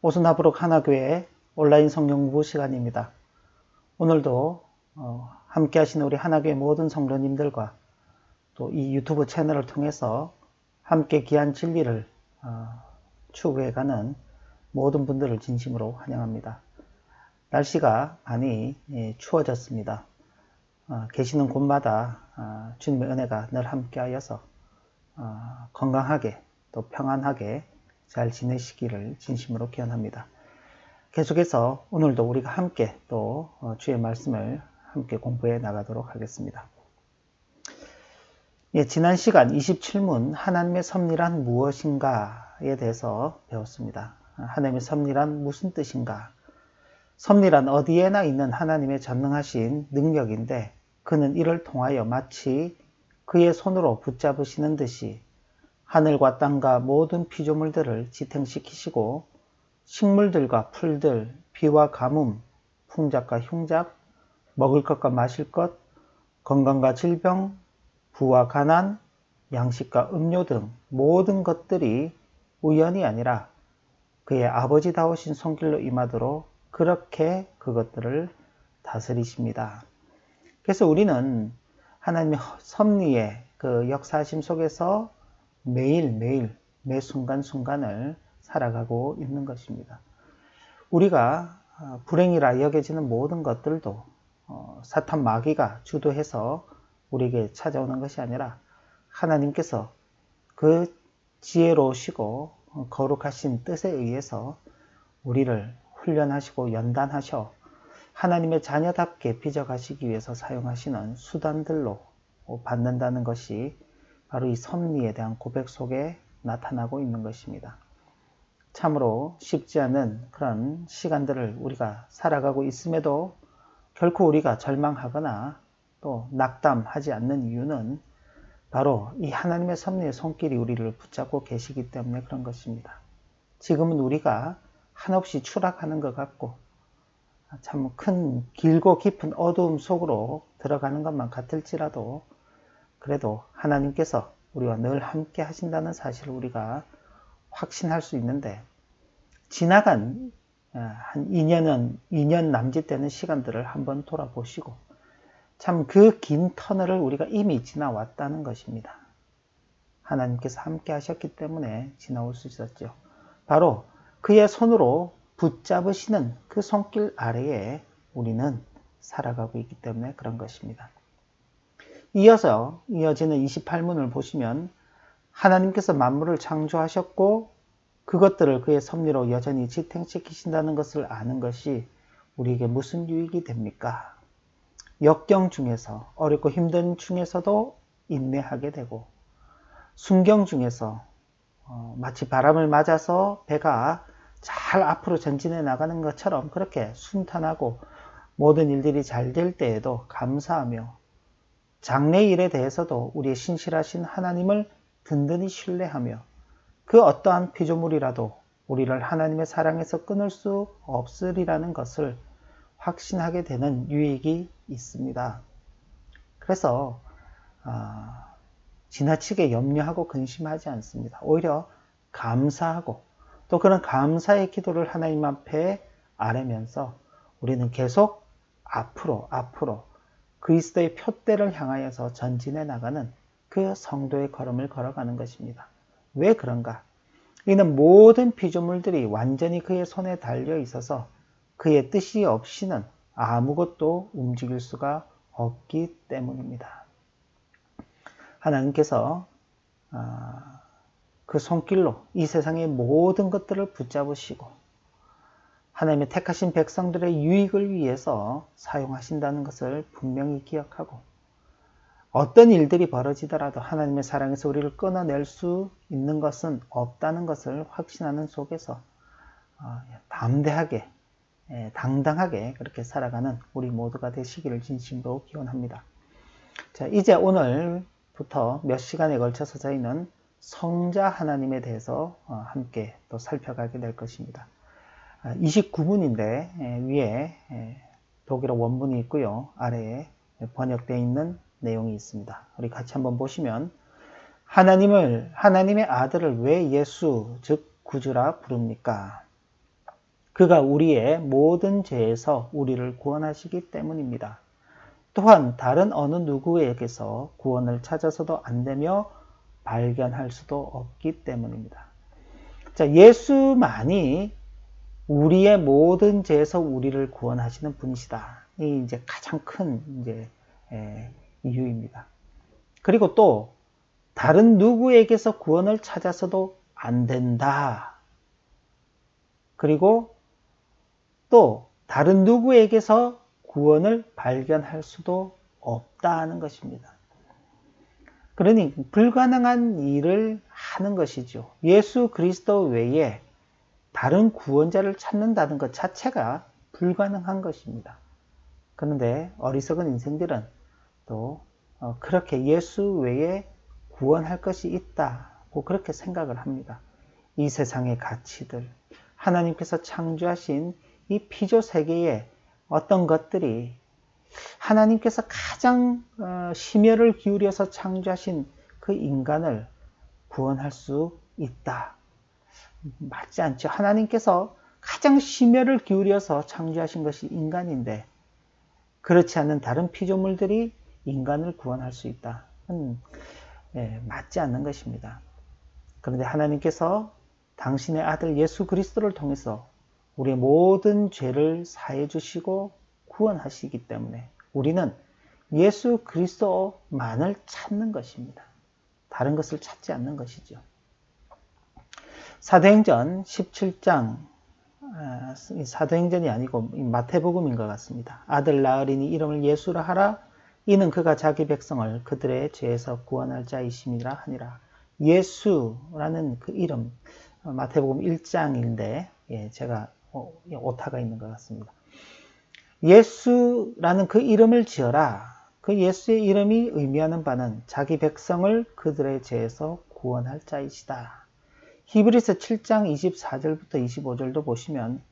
오순하브룩 하나교회 온라인 성경 공부 시간입니다. 오늘도 함께 하시는 우리 하나교회 모든 성도님들과 또 이 유튜브 채널을 통해서 함께 귀한 진리를 추구해가는 모든 분들을 진심으로 환영합니다. 날씨가 많이 추워졌습니다. 계시는 곳마다 주님의 은혜가 늘 함께하여서 건강하게 또 평안하게 잘 지내시기를 진심으로 기원합니다. 계속해서 오늘도 우리가 함께 또 주의 말씀을 함께 공부해 나가도록 하겠습니다. 지난 시간 27문 하나님의 섭리란 무엇인가에 대해서 배웠습니다. 하나님의 섭리란 무슨 뜻인가? 섭리란 어디에나 있는 하나님의 전능하신 능력인데 그는 이를 통하여 마치 그의 손으로 붙잡으시는 듯이 하늘과 땅과 모든 피조물들을 지탱시키시고 식물들과 풀들, 비와 가뭄, 풍작과 흉작, 먹을 것과 마실 것, 건강과 질병, 부와 가난, 양식과 음료 등 모든 것들이 우연이 아니라 그의 아버지다우신 손길로 임하도록 그렇게 그것들을 다스리십니다. 그래서 우리는 하나님의 섭리의 그 역사하심 속에서 매일매일 매 순간순간을 살아가고 있는 것입니다. 우리가 불행이라 여겨지는 모든 것들도 사탄 마귀가 주도해서 우리에게 찾아오는 것이 아니라 하나님께서 그 지혜로우시고 거룩하신 뜻에 의해서 우리를 훈련하시고 연단하셔 하나님의 자녀답게 빚어가시기 위해서 사용하시는 수단들로 받는다는 것이 바로 이 섭리에 대한 고백 속에 나타나고 있는 것입니다. 참으로 쉽지 않은 그런 시간들을 우리가 살아가고 있음에도 결코 우리가 절망하거나 또 낙담하지 않는 이유는 바로 이 하나님의 섭리의 손길이 우리를 붙잡고 계시기 때문에 그런 것입니다. 지금은 우리가 한없이 추락하는 것 같고 참 큰 길고 깊은 어두움 속으로 들어가는 것만 같을지라도 그래도 하나님께서 우리와 늘 함께 하신다는 사실을 우리가 확신할 수 있는데 지나간 한 2년 남짓되는 시간들을 한번 돌아보시고 참 그 긴 터널을 우리가 이미 지나왔다는 것입니다. 하나님께서 함께 하셨기 때문에 지나올 수 있었죠. 바로 그의 손으로 붙잡으시는 그 손길 아래에 우리는 살아가고 있기 때문에 그런 것입니다. 이어지는 28문을 보시면 하나님께서 만물을 창조하셨고 그것들을 그의 섭리로 여전히 지탱시키신다는 것을 아는 것이 우리에게 무슨 유익이 됩니까? 역경 중에서 어렵고 힘든 중에서도 인내하게 되고 순경 중에서 마치 바람을 맞아서 배가 잘 앞으로 전진해 나가는 것처럼 그렇게 순탄하고 모든 일들이 잘 될 때에도 감사하며 장래 일에 대해서도 우리의 신실하신 하나님을 든든히 신뢰하며 그 어떠한 피조물이라도 우리를 하나님의 사랑에서 끊을 수 없으리라는 것을 확신하게 되는 유익이 있습니다. 그래서 지나치게 염려하고 근심하지 않습니다. 오히려 감사하고 또 그런 감사의 기도를 하나님 앞에 아뢰면서 우리는 계속 앞으로 그리스도의 표대를 향하여서 전진해 나가는 그 성도의 걸음을 걸어가는 것입니다. 왜 그런가? 이는 모든 피조물들이 완전히 그의 손에 달려 있어서 그의 뜻이 없이는 아무것도 움직일 수가 없기 때문입니다. 하나님께서 그 손길로 이 세상의 모든 것들을 붙잡으시고 하나님의 택하신 백성들의 유익을 위해서 사용하신다는 것을 분명히 기억하고 어떤 일들이 벌어지더라도 하나님의 사랑에서 우리를 끊어낼 수 있는 것은 없다는 것을 확신하는 속에서 담대하게 당당하게 그렇게 살아가는 우리 모두가 되시기를 진심으로 기원합니다. 자, 이제 오늘부터 몇 시간에 걸쳐서 저희는 성자 하나님에 대해서 함께 또 살펴가게 될 것입니다. 29문인데 위에 독일어 원문이 있고요. 아래에 번역되어 있는 내용이 있습니다. 우리 같이 한번 보시면 하나님의 아들을 왜 예수 즉 구주라 부릅니까? 그가 우리의 모든 죄에서 우리를 구원하시기 때문입니다. 또한 다른 어느 누구에게서 구원을 찾아서도 안 되며 발견할 수도 없기 때문입니다. 자, 예수만이 우리의 모든 죄에서 우리를 구원하시는 분이시다. 이 이제 가장 큰 이제 이유입니다. 그리고 또 다른 누구에게서 구원을 찾아서도 안 된다. 그리고 또 다른 누구에게서 구원을 발견할 수도 없다는 것입니다. 그러니 불가능한 일을 하는 것이죠. 예수 그리스도 외에 다른 구원자를 찾는다는 것 자체가 불가능한 것입니다. 그런데 어리석은 인생들은 또 그렇게 예수 외에 구원할 것이 있다고 그렇게 생각을 합니다. 이 세상의 가치들, 하나님께서 창조하신 이 피조 세계의 어떤 것들이 하나님께서 가장 심혈을 기울여서 창조하신 그 인간을 구원할 수 있다. 맞지 않죠. 하나님께서 가장 심혈을 기울여서 창조하신 것이 인간인데 그렇지 않은 다른 피조물들이 인간을 구원할 수 있다. 맞지 않는 것입니다. 그런데 하나님께서 당신의 아들 예수 그리스도를 통해서 우리의 모든 죄를 사해 주시고 구원하시기 때문에 우리는 예수 그리스도만을 찾는 것입니다. 다른 것을 찾지 않는 것이죠. 사도행전 17장, 사도행전이 아니고 마태복음인 것 같습니다. 아들 낳으리니 이름을 예수라 하라. 이는 그가 자기 백성을 그들의 죄에서 구원할 자이심이라 하니라. 예수라는 그 이름, 마태복음 1장인데 제가 오타가 있는 것 같습니다. 예수라는 그 이름을 지어라. 그 예수의 이름이 의미하는 바는 자기 백성을 그들의 죄에서 구원할 자이시다. 히브리서 7장 24절부터 25절도 보시면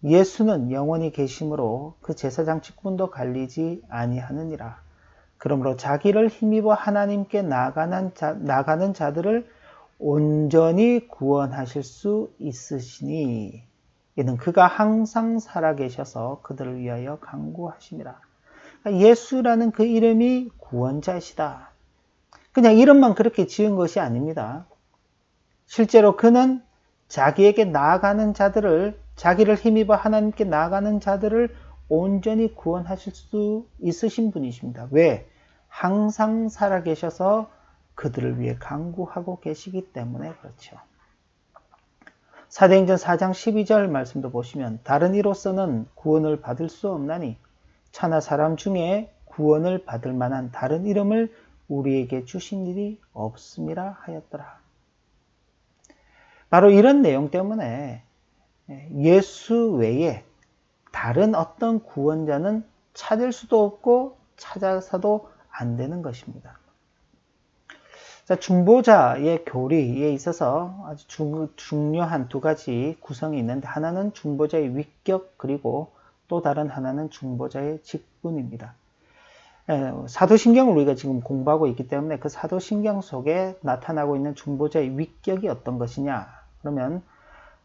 예수는 영원히 계심으로 그 제사장 직분도 갈리지 아니하느니라. 그러므로 자기를 힘입어 하나님께 나가는 자들을 온전히 구원하실 수 있으시니 이는 그가 항상 살아계셔서 그들을 위하여 간구하심이라. 예수라는 그 이름이 구원자시다. 그냥 이름만 그렇게 지은 것이 아닙니다. 실제로 그는 자기에게 나아가는 자들을, 자기를 힘입어 하나님께 나아가는 자들을 온전히 구원하실 수 있으신 분이십니다. 왜? 항상 살아계셔서 그들을 위해 간구하고 계시기 때문에 그렇죠. 사도행전 4장 12절 말씀도 보시면 다른 이로서는 구원을 받을 수 없나니 천하 사람 중에 구원을 받을 만한 다른 이름을 우리에게 주신 일이 없음이라 하였더라. 바로 이런 내용 때문에 예수 외에 다른 어떤 구원자는 찾을 수도 없고 찾아서도 안 되는 것입니다. 자, 중보자의 교리에 있어서 아주 중요한 두 가지 구성이 있는데 하나는 중보자의 위격 그리고 또 다른 하나는 중보자의 직분입니다. 사도신경을 우리가 지금 공부하고 있기 때문에 그 사도신경 속에 나타나고 있는 중보자의 위격이 어떤 것이냐 그러면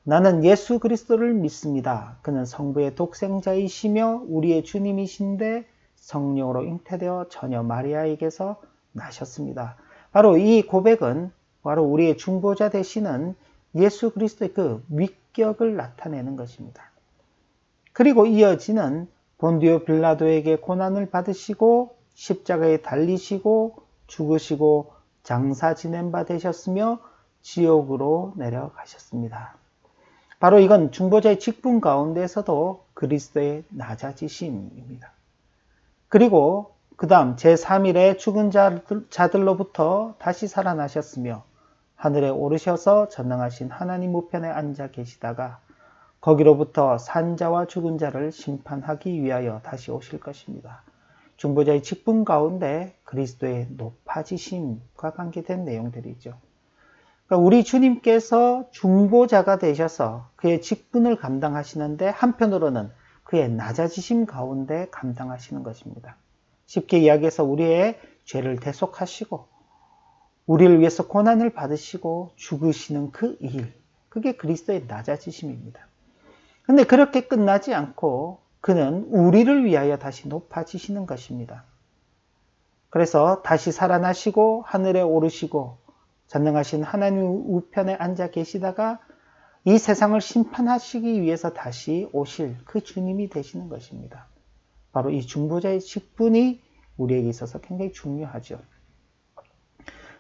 나는 예수 그리스도를 믿습니다. 그는 성부의 독생자이시며 우리의 주님이신데 성령으로 잉태되어 처녀 마리아에게서 나셨습니다. 바로 이 고백은 바로 우리의 중보자 되시는 예수 그리스도의 그 위격을 나타내는 것입니다. 그리고 이어지는 본디오 빌라도에게 고난을 받으시고 십자가에 달리시고 죽으시고 장사 지낸 바 되셨으며 지옥으로 내려가셨습니다. 바로 이건 중보자의 직분 가운데서도 그리스도의 낮아지심입니다. 그리고 그 다음 제3일에 죽은 자들로부터 다시 살아나셨으며 하늘에 오르셔서 전능하신 하나님 우편에 앉아 계시다가 거기로부터 산자와 죽은 자를 심판하기 위하여 다시 오실 것입니다. 중보자의 직분 가운데 그리스도의 높아지심과 관계된 내용들이죠. 그러니까 우리 주님께서 중보자가 되셔서 그의 직분을 감당하시는데 한편으로는 그의 낮아지심 가운데 감당하시는 것입니다. 쉽게 이야기해서 우리의 죄를 대속하시고 우리를 위해서 고난을 받으시고 죽으시는 그 일, 그게 그리스도의 낮아지심입니다. 근데 그렇게 끝나지 않고 그는 우리를 위하여 다시 높아지시는 것입니다. 그래서 다시 살아나시고 하늘에 오르시고 전능하신 하나님 우편에 앉아 계시다가 이 세상을 심판하시기 위해서 다시 오실 그 주님이 되시는 것입니다. 바로 이 중보자의 직분이 우리에게 있어서 굉장히 중요하죠.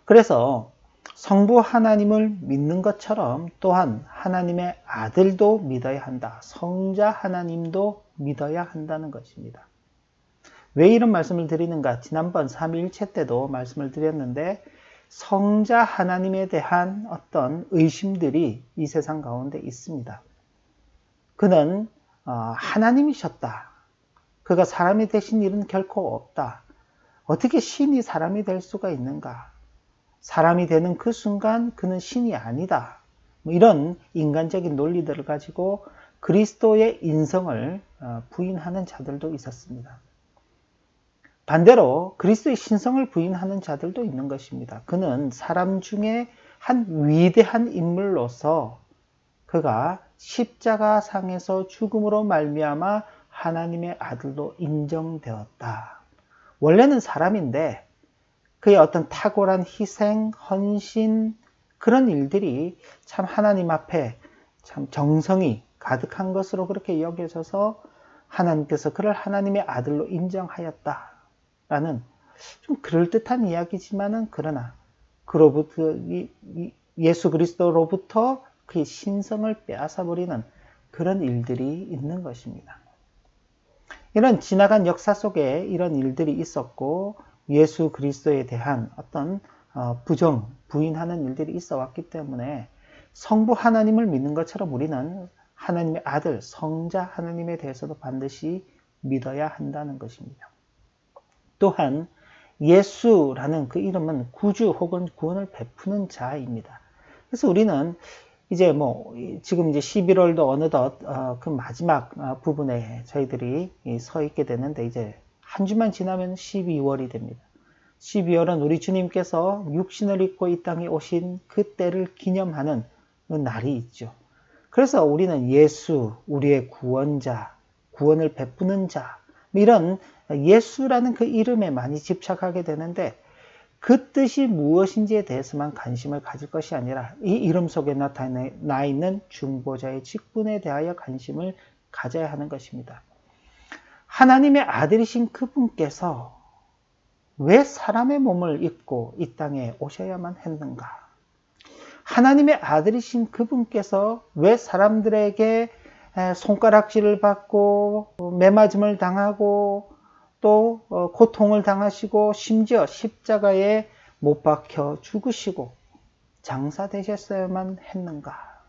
그래서 성부 하나님을 믿는 것처럼 또한 하나님의 아들도 믿어야 한다. 성자 하나님도 믿어야 한다는 것입니다. 왜 이런 말씀을 드리는가? 지난번 삼위일체 때도 말씀을 드렸는데 성자 하나님에 대한 어떤 의심들이 이 세상 가운데 있습니다. 그는 하나님이셨다. 그가 사람이 되신 일은 결코 없다. 어떻게 신이 사람이 될 수가 있는가? 사람이 되는 그 순간 그는 신이 아니다. 이런 인간적인 논리들을 가지고 그리스도의 인성을 부인하는 자들도 있었습니다. 반대로 그리스도의 신성을 부인하는 자들도 있는 것입니다. 그는 사람 중에 한 위대한 인물로서 그가 십자가상에서 죽음으로 말미암아 하나님의 아들로 인정되었다. 원래는 사람인데 그의 어떤 탁월한 희생, 헌신 그런 일들이 참 하나님 앞에 참 정성이 가득한 것으로 그렇게 여겨져서 하나님께서 그를 하나님의 아들로 인정하였다. 라는 좀 그럴듯한 이야기지만은 그러나 그로부터 예수 그리스도로부터 그의 신성을 빼앗아버리는 그런 일들이 있는 것입니다. 이런 지나간 역사 속에 이런 일들이 있었고 예수 그리스도에 대한 어떤 부인하는 일들이 있어 왔기 때문에 성부 하나님을 믿는 것처럼 우리는 하나님의 아들, 성자 하나님에 대해서도 반드시 믿어야 한다는 것입니다. 또한 예수라는 그 이름은 구주 혹은 구원을 베푸는 자입니다. 그래서 우리는 이제 지금 이제 11월도 어느덧 그 마지막 부분에 저희들이 서 있게 되는데 이제 한 주만 지나면 12월이 됩니다. 12월은 우리 주님께서 육신을 입고 이 땅에 오신 그 때를 기념하는 그 날이 있죠. 그래서 우리는 예수, 우리의 구원자, 구원을 베푸는 자, 이런 예수라는 그 이름에 많이 집착하게 되는데 그 뜻이 무엇인지에 대해서만 관심을 가질 것이 아니라 이 이름 속에 나타나 있는 중보자의 직분에 대하여 관심을 가져야 하는 것입니다. 하나님의 아들이신 그분께서 왜 사람의 몸을 입고 이 땅에 오셔야만 했는가? 하나님의 아들이신 그분께서 왜 사람들에게 손가락질을 받고 매맞음을 당하고 또 고통을 당하시고 심지어 십자가에 못 박혀 죽으시고 장사되셨어야만 했는가?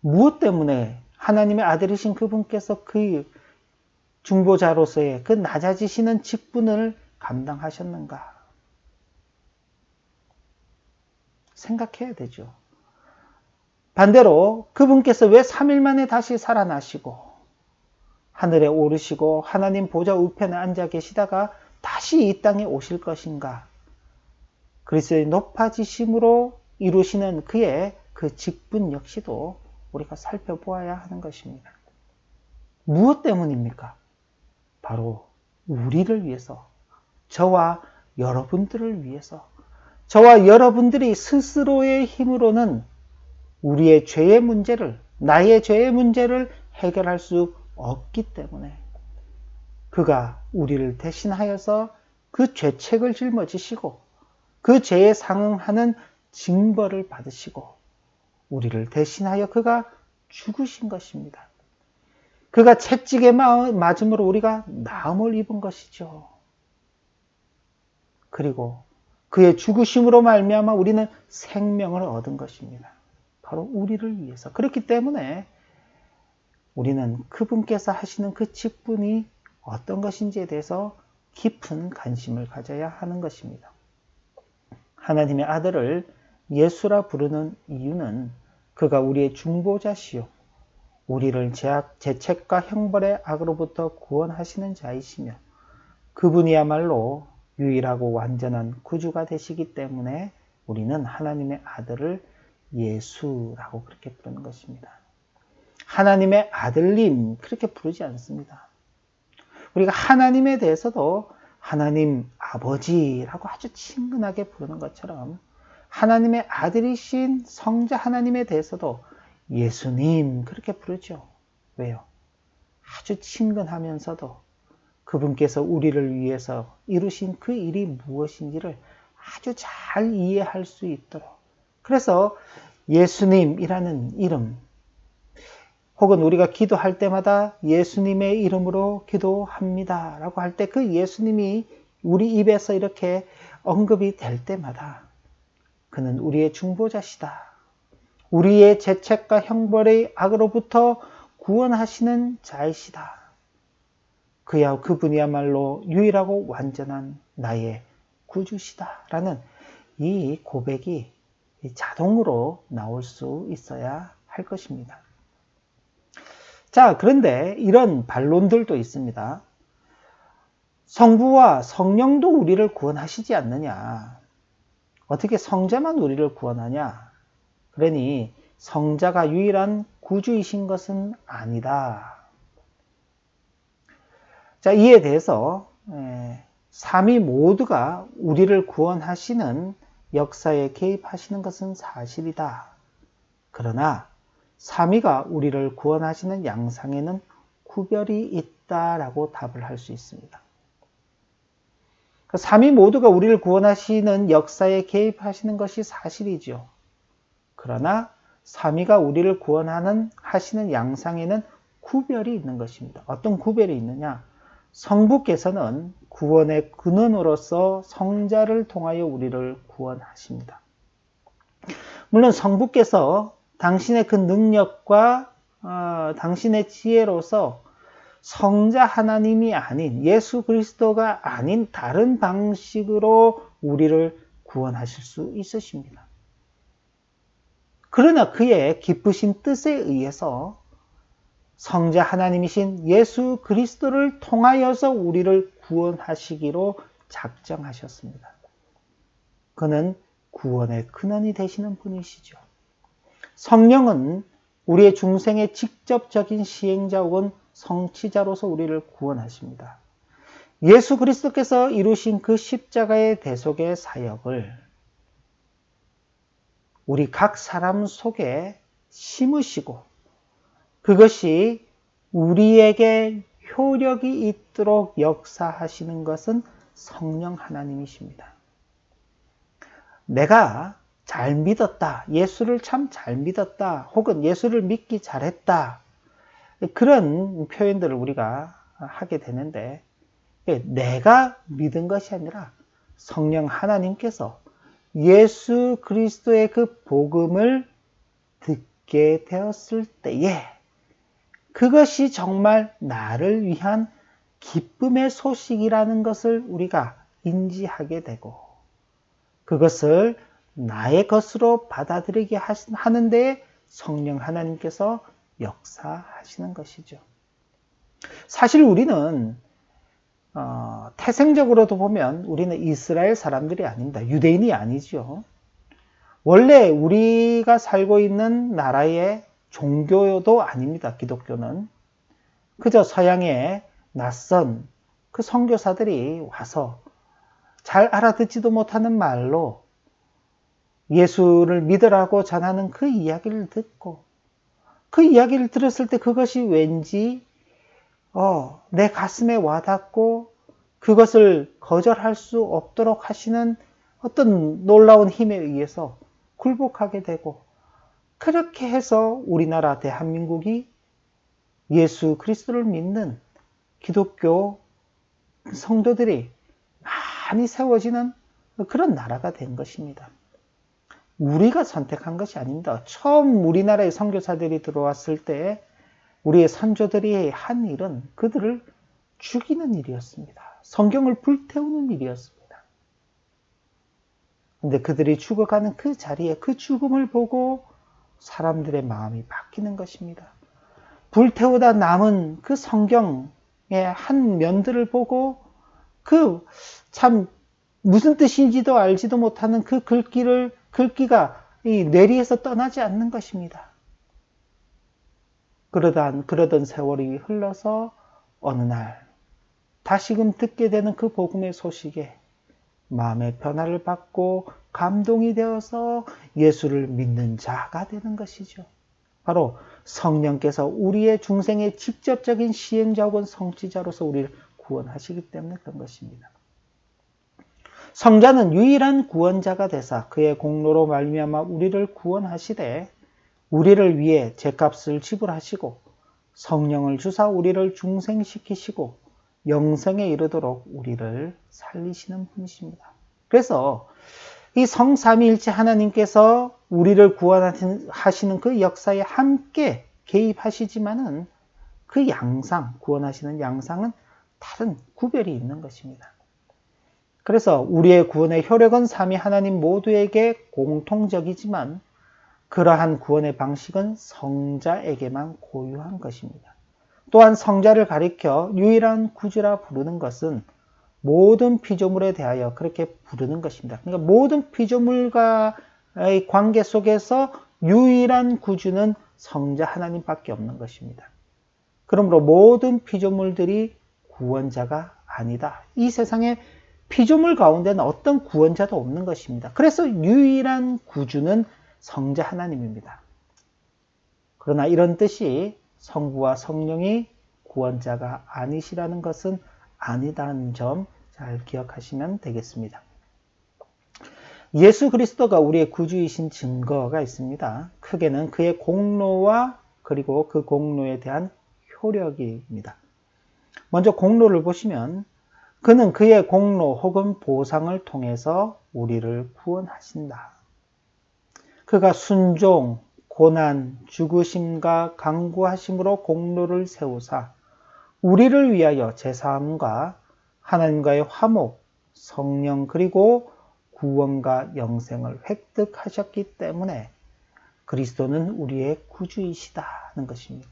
무엇 때문에 하나님의 아들이신 그분께서 그 중보자로서의 그 낮아지시는 직분을 감당하셨는가? 생각해야 되죠. 반대로 그분께서 왜 3일 만에 다시 살아나시고 하늘에 오르시고 하나님 보좌 우편에 앉아 계시다가 다시 이 땅에 오실 것인가? 그리스도의 높아지심으로 이루시는 그의 그 직분 역시도 우리가 살펴보아야 하는 것입니다. 무엇 때문입니까? 바로 우리를 위해서, 저와 여러분들을 위해서, 저와 여러분들이 스스로의 힘으로는 우리의 죄의 문제를, 나의 죄의 문제를 해결할 수 없기 때문에 그가 우리를 대신하여서 그 죄책을 짊어지시고 그 죄에 상응하는 징벌을 받으시고 우리를 대신하여 그가 죽으신 것입니다. 그가 채찍에 맞음으로 우리가 나음을 입은 것이죠. 그리고 그의 죽으심으로 말미암아 우리는 생명을 얻은 것입니다. 바로 우리를 위해서. 그렇기 때문에 우리는 그분께서 하시는 그 직분이 어떤 것인지에 대해서 깊은 관심을 가져야 하는 것입니다. 하나님의 아들을 예수라 부르는 이유는 그가 우리의 중보자시요 우리를 죄책과 형벌의 악으로부터 구원하시는 자이시며 그분이야말로 유일하고 완전한 구주가 되시기 때문에 우리는 하나님의 아들을 예수라고 그렇게 부르는 것입니다. 하나님의 아들님 그렇게 부르지 않습니다. 우리가 하나님에 대해서도 하나님 아버지라고 아주 친근하게 부르는 것처럼 하나님의 아들이신 성자 하나님에 대해서도 예수님 그렇게 부르죠. 왜요? 아주 친근하면서도 그분께서 우리를 위해서 이루신 그 일이 무엇인지를 아주 잘 이해할 수 있도록. 그래서 예수님이라는 이름, 혹은 우리가 기도할 때마다 예수님의 이름으로 기도합니다 라고 할 때 그 예수님이 우리 입에서 이렇게 언급이 될 때마다 그는 우리의 중보자시다. 우리의 죄책과 형벌의 악으로부터 구원하시는 자이시다. 그분이야말로 유일하고 완전한 나의 구주시다 라는 이 고백이 자동으로 나올 수 있어야 할 것입니다. 자, 그런데 이런 반론들도 있습니다. 성부와 성령도 우리를 구원하시지 않느냐? 어떻게 성자만 우리를 구원하냐? 그러니 성자가 유일한 구주이신 것은 아니다. 자, 이에 대해서 삼위 모두가 우리를 구원하시는 역사에 개입하시는 것은 사실이다. 그러나 삼위가 우리를 구원하시는 양상에는 구별이 있다라고 답을 할 수 있습니다. 삼위 모두가 우리를 구원하시는 역사에 개입하시는 것이 사실이죠. 그러나 삼위가 우리를 하시는 양상에는 구별이 있는 것입니다. 어떤 구별이 있느냐? 성부께서는 구원의 근원으로서 성자를 통하여 우리를 구원하십니다. 물론 성부께서 당신의 그 능력과 당신의 지혜로서 성자 하나님이 아닌 예수 그리스도가 아닌 다른 방식으로 우리를 구원하실 수 있으십니다. 그러나 그의 기쁘신 뜻에 의해서 성자 하나님이신 예수 그리스도를 통하여서 우리를 구원하시기로 작정하셨습니다. 그는 구원의 근원이 되시는 분이시죠. 성령은 우리의 중생의 직접적인 시행자 혹은 성취자로서 우리를 구원하십니다. 예수 그리스도께서 이루신 그 십자가의 대속의 사역을 우리 각 사람 속에 심으시고 그것이 우리에게 효력이 있도록 역사하시는 것은 성령 하나님이십니다. 내가 잘 믿었다, 예수를 참 잘 믿었다, 혹은 예수를 믿기 잘했다, 그런 표현들을 우리가 하게 되는데 내가 믿은 것이 아니라 성령 하나님께서 예수 그리스도의 그 복음을 듣게 되었을 때에 그것이 정말 나를 위한 기쁨의 소식이라는 것을 우리가 인지하게 되고 그것을 나의 것으로 받아들이게 하는 데 성령 하나님께서 역사하시는 것이죠. 사실 우리는 태생적으로도 보면 우리는 이스라엘 사람들이 아닙니다. 유대인이 아니죠. 원래 우리가 살고 있는 나라의 종교도 아닙니다. 기독교는. 그저 서양의 낯선 그 선교사들이 와서 잘 알아듣지도 못하는 말로 예수를 믿으라고 전하는 그 이야기를 듣고 그 이야기를 들었을 때 그것이 왠지 내 가슴에 와닿고 그것을 거절할 수 없도록 하시는 어떤 놀라운 힘에 의해서 굴복하게 되고 그렇게 해서 우리나라 대한민국이 예수 그리스도를 믿는 기독교 성도들이 많이 세워지는 그런 나라가 된 것입니다. 우리가 선택한 것이 아닙니다. 처음 우리나라에 선교사들이 들어왔을 때 우리의 선조들이 한 일은 그들을 죽이는 일이었습니다. 성경을 불태우는 일이었습니다. 근데 그들이 죽어가는 그 자리에 그 죽음을 보고 사람들의 마음이 바뀌는 것입니다. 불태우다 남은 그 성경의 한 면들을 보고 그 참 무슨 뜻인지도 알지도 못하는 그 글귀가 이 뇌리에서 떠나지 않는 것입니다. 그러던 세월이 흘러서 어느 날 다시금 듣게 되는 그 복음의 소식에 마음의 변화를 받고 감동이 되어서 예수를 믿는 자가 되는 것이죠. 바로 성령께서 우리의 중생의 직접적인 시행자 혹은 성취자로서 우리를 구원하시기 때문에 그런 것입니다. 성자는 유일한 구원자가 되사 그의 공로로 말미암아 우리를 구원하시되 우리를 위해 죄값을 지불하시고 성령을 주사 우리를 중생시키시고 영생에 이르도록 우리를 살리시는 분이십니다. 그래서 이 성삼위일체 하나님께서 우리를 구원하시는 그 역사에 함께 개입하시지만은 그 양상, 구원하시는 양상은 다른 구별이 있는 것입니다. 그래서 우리의 구원의 효력은 삼위 하나님 모두에게 공통적이지만 그러한 구원의 방식은 성자에게만 고유한 것입니다. 또한 성자를 가리켜 유일한 구주라 부르는 것은 모든 피조물에 대하여 그렇게 부르는 것입니다. 그러니까 모든 피조물과의 관계 속에서 유일한 구주는 성자 하나님밖에 없는 것입니다. 그러므로 모든 피조물들이 구원자가 아니다. 이 세상에 피조물 가운데는 어떤 구원자도 없는 것입니다. 그래서 유일한 구주는 성자 하나님입니다. 그러나 이런 뜻이 성부와 성령이 구원자가 아니시라는 것은 아니다는 점 잘 기억하시면 되겠습니다. 예수 그리스도가 우리의 구주이신 증거가 있습니다. 크게는 그의 공로와 그리고 그 공로에 대한 효력입니다. 먼저 공로를 보시면 그는 그의 공로 혹은 보상을 통해서 우리를 구원하신다. 그가 순종, 고난, 죽으심과 강구하심으로 공로를 세우사 우리를 위하여 제사함과 하나님과의 화목, 성령 그리고 구원과 영생을 획득하셨기 때문에 그리스도는 우리의 구주이시다는 것입니다.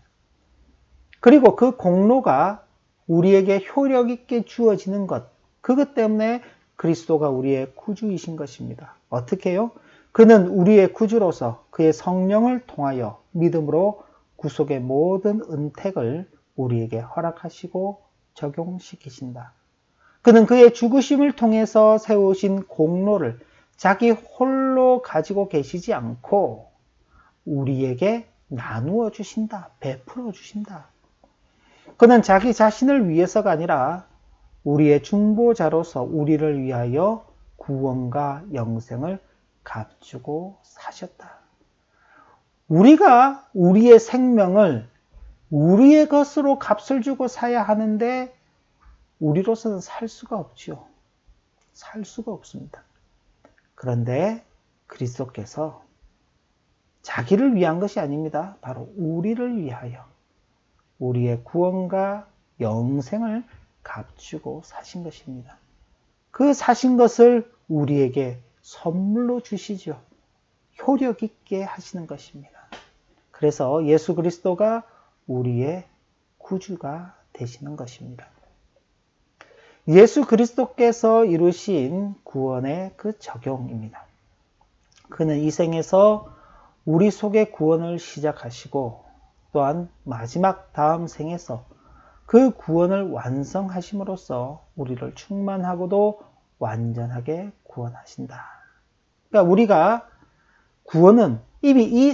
그리고 그 공로가 우리에게 효력 있게 주어지는 것, 그것 때문에 그리스도가 우리의 구주이신 것입니다. 어떻게 해요? 그는 우리의 구주로서 그의 성령을 통하여 믿음으로 구속의 모든 은택을 우리에게 허락하시고 적용시키신다. 그는 그의 죽으심을 통해서 세우신 공로를 자기 홀로 가지고 계시지 않고 우리에게 나누어 주신다. 베풀어 주신다. 그는 자기 자신을 위해서가 아니라 우리의 중보자로서 우리를 위하여 구원과 영생을 값주고 사셨다. 우리가 우리의 생명을 우리의 것으로 값을 주고 사야 하는데 우리로서는 살 수가 없지요. 살 수가 없습니다. 그런데 그리스도께서 자기를 위한 것이 아닙니다. 바로 우리를 위하여 우리의 구원과 영생을 값주고 사신 것입니다. 그 사신 것을 우리에게 선물로 주시죠. 효력 있게 하시는 것입니다. 그래서 예수 그리스도가 우리의 구주가 되시는 것입니다. 예수 그리스도께서 이루신 구원의 그 적용입니다. 그는 이 생에서 우리 속의 구원을 시작하시고 또한 마지막 다음 생에서 그 구원을 완성하심으로써 우리를 충만하고도 완전하게 구원하신다. 그러니까 우리가 구원은 이미 이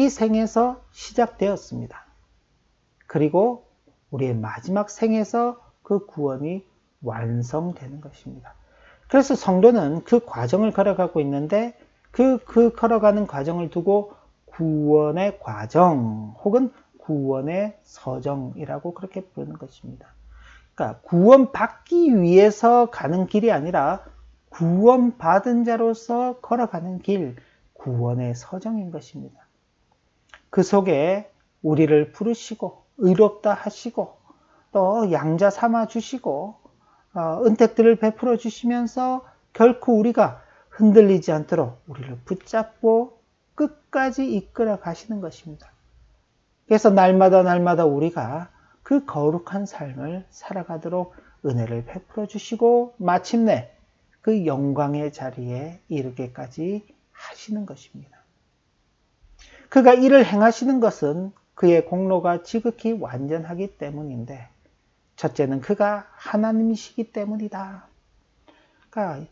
생에서 시작되었습니다. 그리고 우리의 마지막 생에서 그 구원이 완성되는 것입니다. 그래서 성도는 그 과정을 걸어가고 있는데 그 걸어가는 과정을 두고 구원의 과정 혹은 구원의 서정이라고 그렇게 부르는 것입니다. 그러니까 구원받기 위해서 가는 길이 아니라 구원받은 자로서 걸어가는 길, 구원의 서정인 것입니다. 그 속에 우리를 부르시고 의롭다 하시고 또 양자 삼아 주시고 은택들을 베풀어 주시면서 결코 우리가 흔들리지 않도록 우리를 붙잡고 끝까지 이끌어 가시는 것입니다. 그래서 날마다 우리가 그 거룩한 삶을 살아가도록 은혜를 베풀어 주시고 마침내 그 영광의 자리에 이르게까지 하시는 것입니다. 그가 이를 행하시는 것은 그의 공로가 지극히 완전하기 때문인데, 첫째는 그가 하나님이시기 때문이다. 그러니까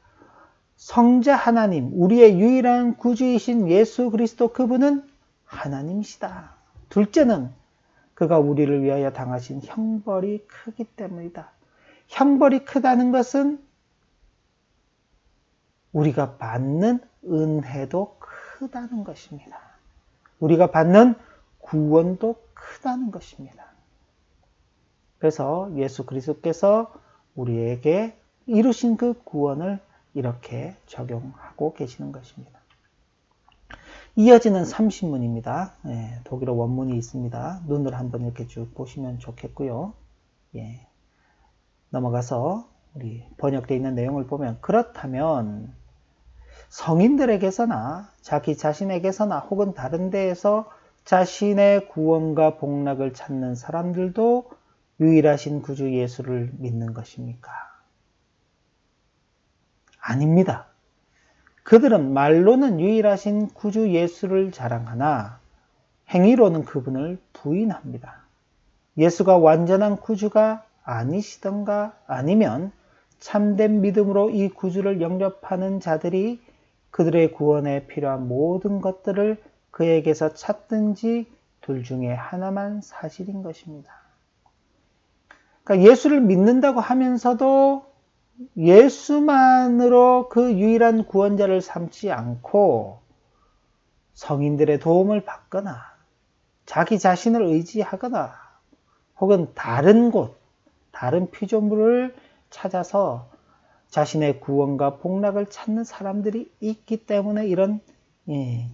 성자 하나님, 우리의 유일한 구주이신 예수 그리스도 그분은 하나님이시다. 둘째는 그가 우리를 위하여 당하신 형벌이 크기 때문이다. 형벌이 크다는 것은 우리가 받는 은혜도 크다는 것입니다. 우리가 받는 구원도 크다는 것입니다. 그래서 예수 그리스도께서 우리에게 이루신 그 구원을 이렇게 적용하고 계시는 것입니다. 이어지는 30문입니다. 독일어 원문이 있습니다. 눈으로 한번 이렇게 쭉 보시면 좋겠고요. 넘어가서 우리 번역되어 있는 내용을 보면, 그렇다면 성인들에게서나 자기 자신에게서나 혹은 다른 데에서 자신의 구원과 복락을 찾는 사람들도 유일하신 구주 예수를 믿는 것입니까? 아닙니다. 그들은 말로는 유일하신 구주 예수를 자랑하나 행위로는 그분을 부인합니다. 예수가 완전한 구주가 아니시던가, 아니면 참된 믿음으로 이 구주를 영접하는 자들이 그들의 구원에 필요한 모든 것들을 그에게서 찾든지 둘 중에 하나만 사실인 것입니다. 그러니까 예수를 믿는다고 하면서도 예수만으로 그 유일한 구원자를 삼지 않고 성인들의 도움을 받거나 자기 자신을 의지하거나 혹은 다른 곳, 다른 피조물을 찾아서 자신의 구원과 복락을 찾는 사람들이 있기 때문에 이런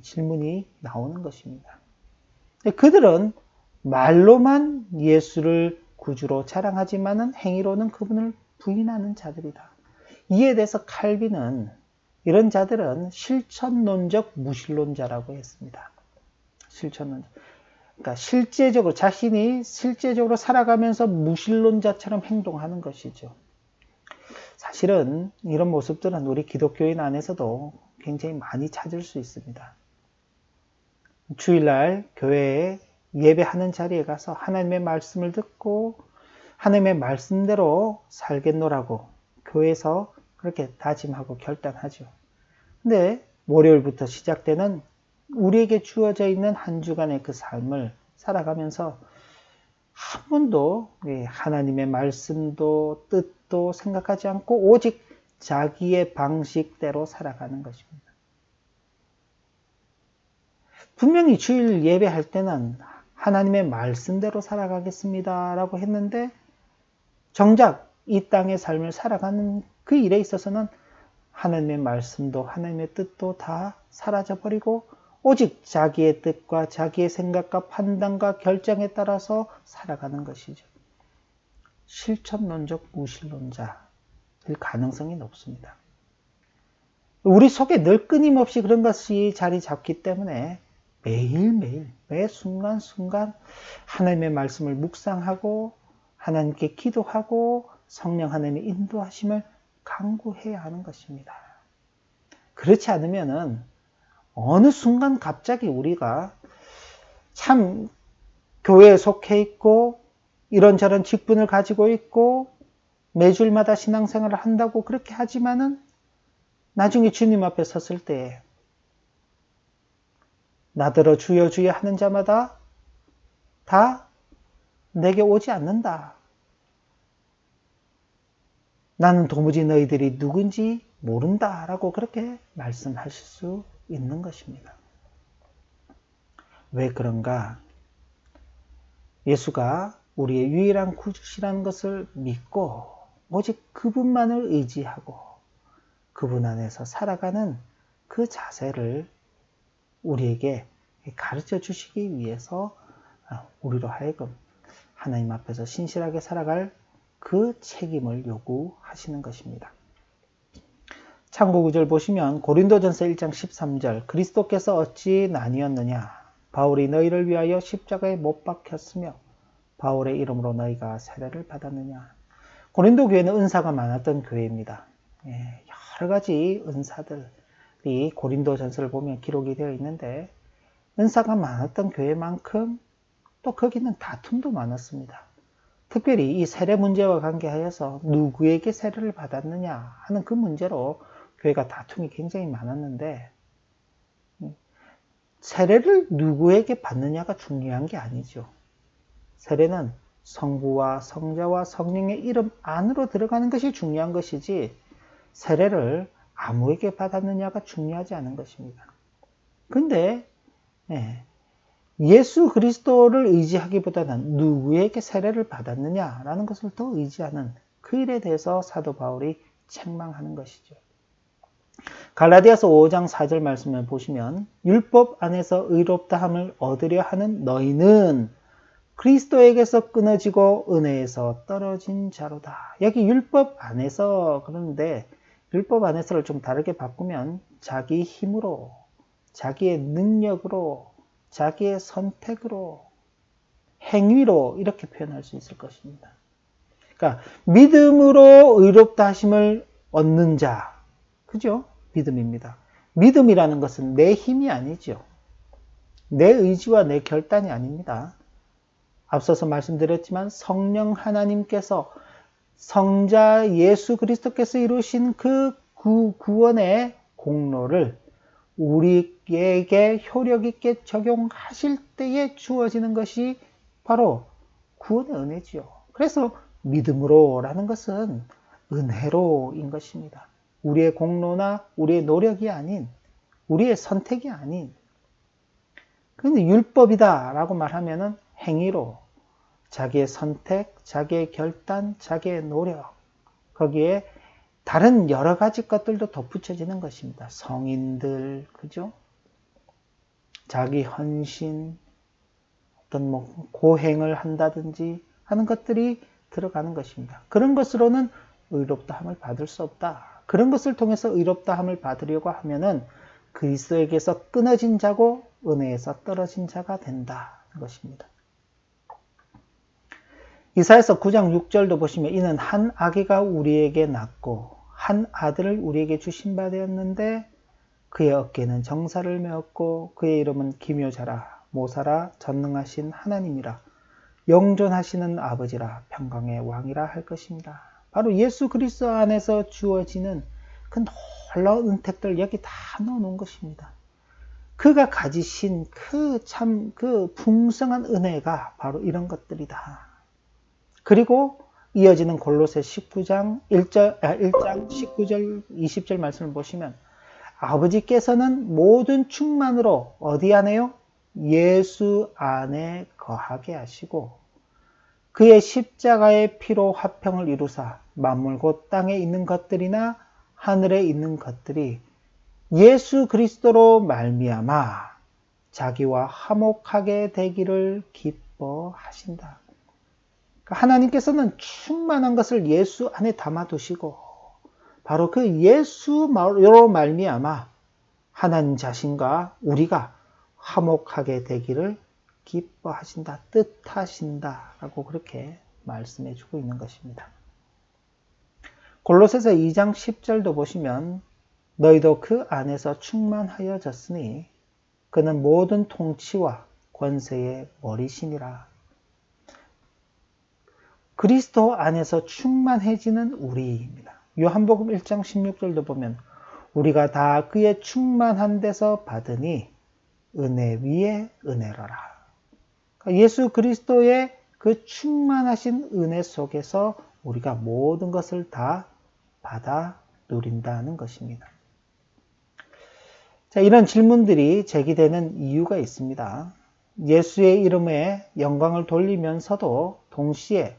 질문이 나오는 것입니다. 그들은 말로만 예수를 구주로 자랑하지만은 행위로는 그분을 부인하는 자들이다. 이에 대해서 칼빈은 이런 자들은 실천론적 무신론자라고 했습니다. 실천론자. 그러니까 실제적으로 자신이 실제적으로 살아가면서 무신론자처럼 행동하는 것이죠. 사실은 이런 모습들은 우리 기독교인 안에서도 굉장히 많이 찾을 수 있습니다. 주일날 교회에 예배하는 자리에 가서 하나님의 말씀을 듣고 하나님의 말씀대로 살겠노라고 교회에서 그렇게 다짐하고 결단하죠. 근데 월요일부터 시작되는 우리에게 주어져 있는 한 주간의 그 삶을 살아가면서 한 번도 하나님의 말씀도 뜻도 생각하지 않고 오직 자기의 방식대로 살아가는 것입니다. 분명히 주일 예배할 때는 하나님의 말씀대로 살아가겠습니다 라고 했는데 정작 이 땅의 삶을 살아가는 그 일에 있어서는 하나님의 말씀도 하나님의 뜻도 다 사라져버리고 오직 자기의 뜻과 자기의 생각과 판단과 결정에 따라서 살아가는 것이죠. 실천론적 무신론자일 가능성이 높습니다. 우리 속에 늘 끊임없이 그런 것이 자리 잡기 때문에 매일매일 매 순간순간 하나님의 말씀을 묵상하고 하나님께 기도하고 성령 하나님의 인도하심을 간구해야 하는 것입니다. 그렇지 않으면은 어느 순간 갑자기 우리가 참 교회에 속해 있고 이런저런 직분을 가지고 있고 매주일마다 신앙생활을 한다고 그렇게 하지만은 나중에 주님 앞에 섰을 때 나더러 주여 주여 하는 자마다 다 내게 오지 않는다. 나는 도무지 너희들이 누군지 모른다 라고 그렇게 말씀하실 수 있는 것입니다. 왜 그런가? 예수가 우리의 유일한 구주시라는 것을 믿고 오직 그분만을 의지하고 그분 안에서 살아가는 그 자세를 우리에게 가르쳐 주시기 위해서 우리로 하여금 하나님 앞에서 신실하게 살아갈 그 책임을 요구하시는 것입니다. 참고 구절 보시면 고린도전서 1장 13절 그리스도께서 어찌 나뉘었느냐 바울이 너희를 위하여 십자가에 못 박혔으며 바울의 이름으로 너희가 세례를 받았느냐. 고린도 교회는 은사가 많았던 교회입니다. 여러 가지 은사들이 고린도전서를 보면 기록이 되어 있는데 은사가 많았던 교회만큼 또 거기는 다툼도 많았습니다. 특별히 이 세례 문제와 관계하여서 누구에게 세례를 받았느냐 하는 그 문제로 교회가 다툼이 굉장히 많았는데, 세례를 누구에게 받느냐가 중요한 게 아니죠. 세례는 성부와 성자와 성령의 이름 안으로 들어가는 것이 중요한 것이지, 세례를 아무에게 받았느냐가 중요하지 않은 것입니다. 근데 예수 그리스도를 의지하기보다는 누구에게 세례를 받았느냐라는 것을 더 의지하는 그 일에 대해서 사도 바울이 책망하는 것이죠. 갈라디아서 5장 4절 말씀을 보시면, 율법 안에서 의롭다함을 얻으려 하는 너희는 그리스도에게서 끊어지고 은혜에서 떨어진 자로다. 여기 율법 안에서 그러는데, 율법 안에서를 좀 다르게 바꾸면 자기 힘으로, 자기의 능력으로, 자기의 선택으로, 행위로 이렇게 표현할 수 있을 것입니다. 그러니까 믿음으로 의롭다 하심을 얻는 자, 그죠? 믿음입니다. 믿음이라는 것은 내 힘이 아니죠. 내 의지와 내 결단이 아닙니다. 앞서서 말씀드렸지만 성령 하나님께서, 성자 예수 그리스도께서 이루신 그 구원의 공로를 우리에게 효력 있게 적용하실 때에 주어지는 것이 바로 구원의 은혜지요. 그래서 믿음으로라는 것은 은혜로인 것입니다. 우리의 공로나 우리의 노력이 아닌, 우리의 선택이 아닌. 그런데 율법이다 라고 말하면은 행위로, 자기의 선택, 자기의 결단, 자기의 노력, 거기에 다른 여러 가지 것들도 덧붙여지는 것입니다. 성인들, 그죠? 자기 헌신, 어떤 고행을 한다든지 하는 것들이 들어가는 것입니다. 그런 것으로는 의롭다함을 받을 수 없다. 그런 것을 통해서 의롭다함을 받으려고 하면은 그리스도에게서 끊어진 자고 은혜에서 떨어진 자가 된다는 것입니다. 이사야서 9장 6절도 보시면, 이는 한 아기가 우리에게 낳고 한 아들을 우리에게 주신 바 되었는데 그의 어깨는 정사를 메었고 그의 이름은 기묘자라, 모사라, 전능하신 하나님이라, 영존하시는 아버지라, 평강의 왕이라 할 것입니다. 바로 예수 그리스도 안에서 주어지는 그 놀라운 은택들 여기 다 넣어놓은 것입니다. 그가 가지신 그 풍성한 은혜가 바로 이런 것들이다. 그리고 이어지는 골로새 1장 19절 20절 말씀을 보시면, 아버지께서는 모든 충만으로 어디 안에요? 예수 안에 거하게 하시고 그의 십자가의 피로 화평을 이루사 만물 곧 땅에 있는 것들이나 하늘에 있는 것들이 예수 그리스도로 말미암아 자기와 화목하게 되기를 기뻐하신다. 하나님께서는 충만한 것을 예수 안에 담아두시고 바로 그 예수로 말미암아 하나님 자신과 우리가 화목하게 되기를 기뻐하신다, 뜻하신다 라고 그렇게 말씀해 주고 있는 것입니다. 골로새서 2장 10절도 보시면, 너희도 그 안에서 충만하여졌으니 그는 모든 통치와 권세의 머리시니라. 그리스도 안에서 충만해지는 우리입니다. 요한복음 1장 16절도 보면, 우리가 다 그의 충만한 데서 받으니 은혜 위에 은혜로라. 그러니까 예수 그리스도의 그 충만하신 은혜 속에서 우리가 모든 것을 다 받아 누린다는 것입니다. 자, 이런 질문들이 제기되는 이유가 있습니다. 예수의 이름에 영광을 돌리면서도 동시에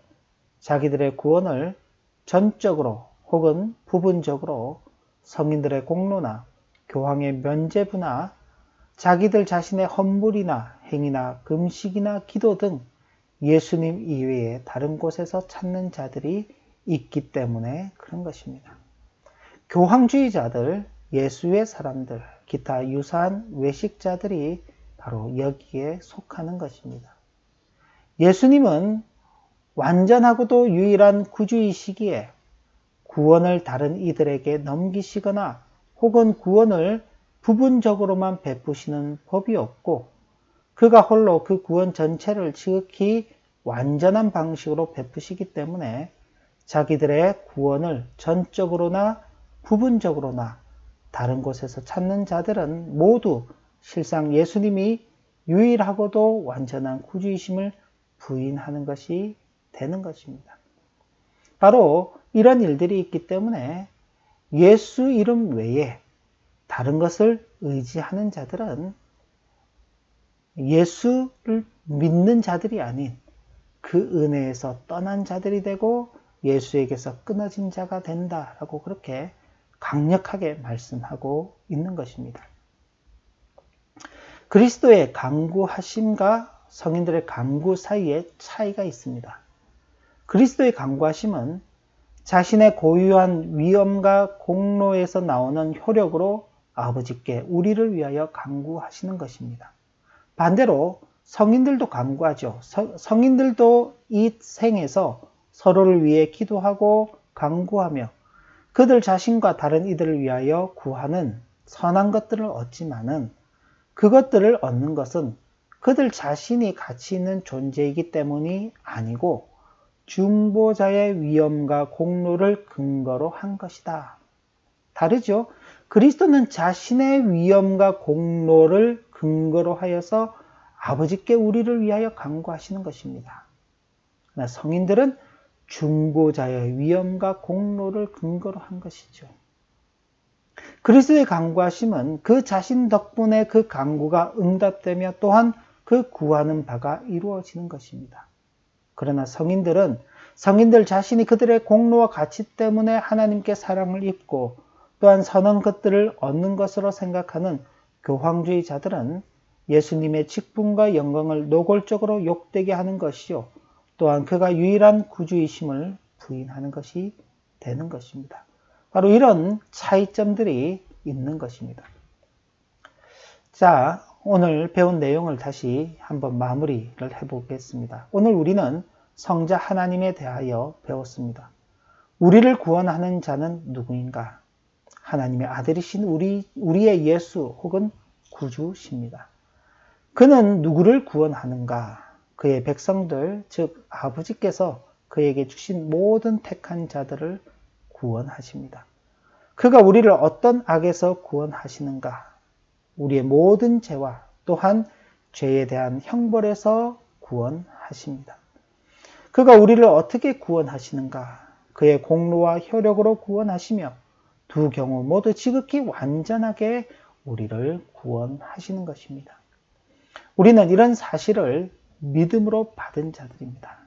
자기들의 구원을 전적으로 혹은 부분적으로 성인들의 공로나 교황의 면죄부나 자기들 자신의 헌물이나 행위나 금식이나 기도 등 예수님 이외에 다른 곳에서 찾는 자들이 있기 때문에 그런 것입니다. 교황주의자들, 예수의 사람들, 기타 유사한 외식자들이 바로 여기에 속하는 것입니다. 예수님은 완전하고도 유일한 구주이시기에 구원을 다른 이들에게 넘기시거나 혹은 구원을 부분적으로만 베푸시는 법이 없고, 그가 홀로 그 구원 전체를 지극히 완전한 방식으로 베푸시기 때문에 자기들의 구원을 전적으로나 부분적으로나 다른 곳에서 찾는 자들은 모두 실상 예수님이 유일하고도 완전한 구주이심을 부인하는 것이 되는 것입니다. 바로 이런 일들이 있기 때문에 예수 이름 외에 다른 것을 의지하는 자들은 예수를 믿는 자들이 아닌 그 은혜에서 떠난 자들이 되고 예수에게서 끊어진 자가 된다라고 그렇게 강력하게 말씀하고 있는 것입니다. 그리스도의 강구하심과 성인들의 강구 사이에 차이가 있습니다. 그리스도의 강구하심은 자신의 고유한 위엄과 공로에서 나오는 효력으로 아버지께 우리를 위하여 강구하시는 것입니다. 반대로 성인들도 강구하죠. 성인들도 이 생에서 서로를 위해 기도하고 강구하며 그들 자신과 다른 이들을 위하여 구하는 선한 것들을 얻지만은 그것들을 얻는 것은 그들 자신이 가치 있는 존재이기 때문이 아니고 중보자의 위엄과 공로를 근거로 한 것이다. 다르죠? 그리스도는 자신의 위엄과 공로를 근거로 하여서 아버지께 우리를 위하여 강구하시는 것입니다. 그러나 성인들은 중보자의 위엄과 공로를 근거로 한 것이죠. 그리스도의 강구하심은 그 자신 덕분에 그 강구가 응답되며 또한 그 구하는 바가 이루어지는 것입니다. 그러나 성인들 자신이 그들의 공로와 가치 때문에 하나님께 사랑을 입고 또한 선한 것들을 얻는 것으로 생각하는 교황주의자들은 예수님의 직분과 영광을 노골적으로 욕되게 하는 것이요. 또한 그가 유일한 구주이심을 부인하는 것이 되는 것입니다. 바로 이런 차이점들이 있는 것입니다. 자, 오늘 배운 내용을 다시 한번 마무리를 해보겠습니다. 오늘 우리는 성자 하나님에 대하여 배웠습니다. 우리를 구원하는 자는 누구인가? 하나님의 아들이신 우리의 예수 혹은 구주십니다. 그는 누구를 구원하는가? 그의 백성들, 즉 아버지께서 그에게 주신 모든 택한 자들을 구원하십니다. 그가 우리를 어떤 악에서 구원하시는가? 우리의 모든 죄와 또한 죄에 대한 형벌에서 구원하십니다. 그가 우리를 어떻게 구원하시는가? 그의 공로와 효력으로 구원하시며 두 경우 모두 지극히 완전하게 우리를 구원하시는 것입니다. 우리는 이런 사실을 믿음으로 받은 자들입니다.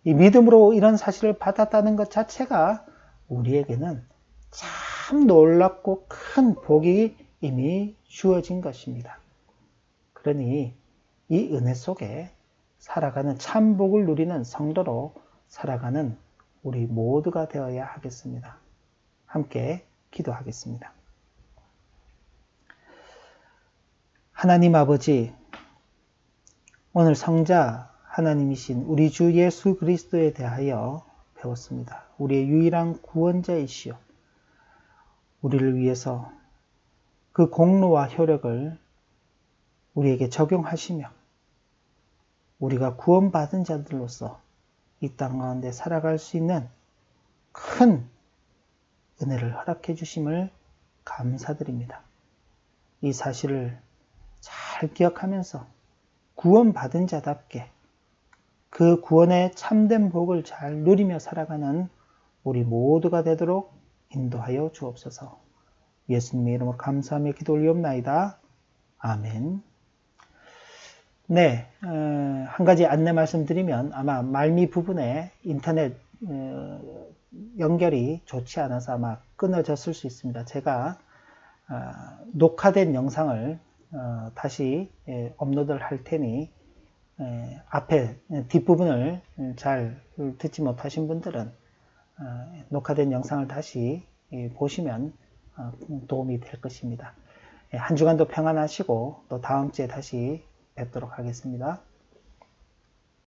이 믿음으로 이런 사실을 받았다는 것 자체가 우리에게는 참 놀랍고 큰 복이 이미 주어진 것입니다. 그러니 이 은혜 속에 살아가는 참 복을 누리는 성도로 살아가는 우리 모두가 되어야 하겠습니다. 함께 기도하겠습니다. 하나님 아버지, 오늘 성자 하나님이신 우리 주 예수 그리스도에 대하여 배웠습니다. 우리의 유일한 구원자이시오. 우리를 위해서 그 공로와 효력을 우리에게 적용하시며 우리가 구원받은 자들로서 이 땅 가운데 살아갈 수 있는 큰 은혜를 허락해 주심을 감사드립니다. 이 사실을 잘 기억하면서 구원받은 자답게 그 구원의 참된 복을 잘 누리며 살아가는 우리 모두가 되도록 인도하여 주옵소서. 예수님의 이름으로 감사하며 기도 올리옵나이다. 아멘. 네, 한 가지 안내 말씀드리면 아마 말미 부분에 인터넷 연결이 좋지 않아서 아마 끊어졌을 수 있습니다. 제가 녹화된 영상을 다시 업로드를 할 테니 앞에 뒷부분을 잘 듣지 못하신 분들은 녹화된 영상을 다시 보시면 도움이 될 것입니다. 한 주간도 평안하시고 또 다음 주에 다시 뵙도록 하겠습니다.